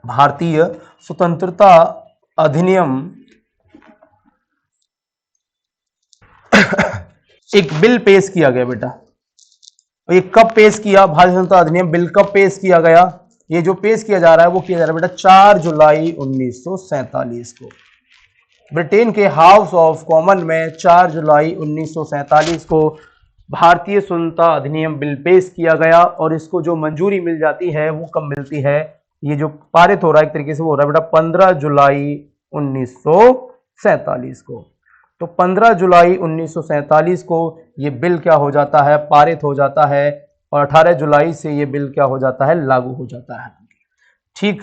भारतीय स्वतंत्रता अधिनियम एक बिल पेश किया गया बेटा। ये कब पेश किया? भारतीय स्वतंत्रता अधिनियम बिल कब पेश किया गया? ये जो पेश किया जा रहा है वो किया जा रहा है बेटा 4 जुलाई 1947 को। ब्रिटेन के हाउस ऑफ कॉमन में 4 जुलाई 1947 को भारतीय स्वतंत्रता अधिनियम बिल पेश किया गया। और इसको जो मंजूरी मिल जाती है वो कब मिलती है? ये जो पारित हो रहा है एक तरीके से वो हो रहा है बेटा 15 जुलाई 1947 को। तो 15 जुलाई 1947 को ये बिल क्या हो जाता है? पारित हो जाता है। और 18 जुलाई से ये बिल क्या हो जाता है? लागू हो जाता है। ठीक,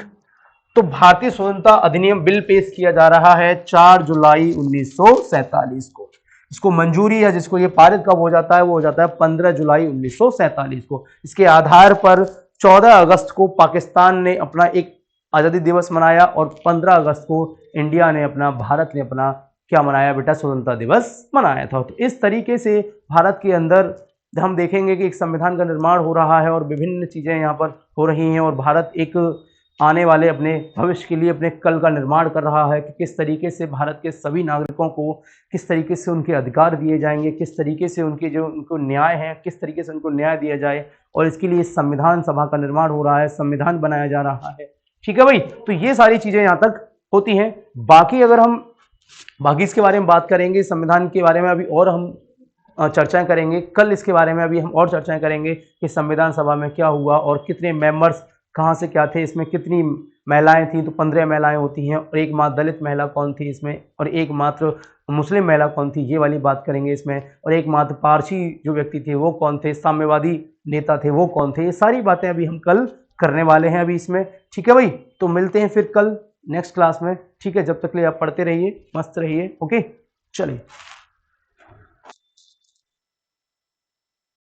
तो भारतीय स्वतंत्रता अधिनियम बिल पेश किया जा रहा है 4 जुलाई 1947 को। इसको मंजूरी है, जिसको ये पारित कब हो जाता है? वो हो जाता है 15 जुलाई 1947 को। इसके आधार पर 14 अगस्त को पाकिस्तान ने अपना एक आज़ादी दिवस मनाया और 15 अगस्त को इंडिया ने अपना, भारत ने अपना क्या मनाया बेटा? स्वतंत्रता दिवस मनाया था। तो इस तरीके से भारत के अंदर हम देखेंगे कि एक संविधान का निर्माण हो रहा है और विभिन्न चीज़ें यहाँ पर हो रही हैं। और भारत एक आने वाले अपने भविष्य के लिए अपने कल का निर्माण कर रहा है कि किस तरीके से भारत के सभी नागरिकों को किस तरीके से उनके अधिकार दिए जाएंगे, किस तरीके से उनके जो उनको न्याय है, किस तरीके से उनको न्याय दिया जाए। और इसके लिए संविधान सभा का निर्माण हो रहा है, संविधान बनाया जा रहा है। ठीक है भाई, तो ये सारी चीज़ें यहाँ तक होती हैं। बाकी अगर हम बाकी इसके बारे में बात करेंगे, संविधान के बारे में अभी और हम चर्चाएं करेंगे। कल इसके बारे में अभी हम और चर्चाएं करेंगे कि संविधान सभा में क्या हुआ और कितने मेंबर्स कहाँ से क्या थे, इसमें कितनी महिलाएं थी। तो 15 महिलाएं होती हैं और एक मात्र दलित महिला कौन थी इसमें, और एक मात्र मुस्लिम महिला कौन थी, ये वाली बात करेंगे इसमें। और एक मात्र पारसी जो व्यक्ति थे वो कौन थे, साम्यवादी नेता थे वो कौन थे। ये सारी बातें अभी हम कल करने वाले हैं अभी इसमें। ठीक है भाई, तो मिलते हैं फिर कल नेक्स्ट क्लास में। ठीक है, जब तक के लिए आप पढ़ते रहिए, मस्त रहिए। ओके, चलिए।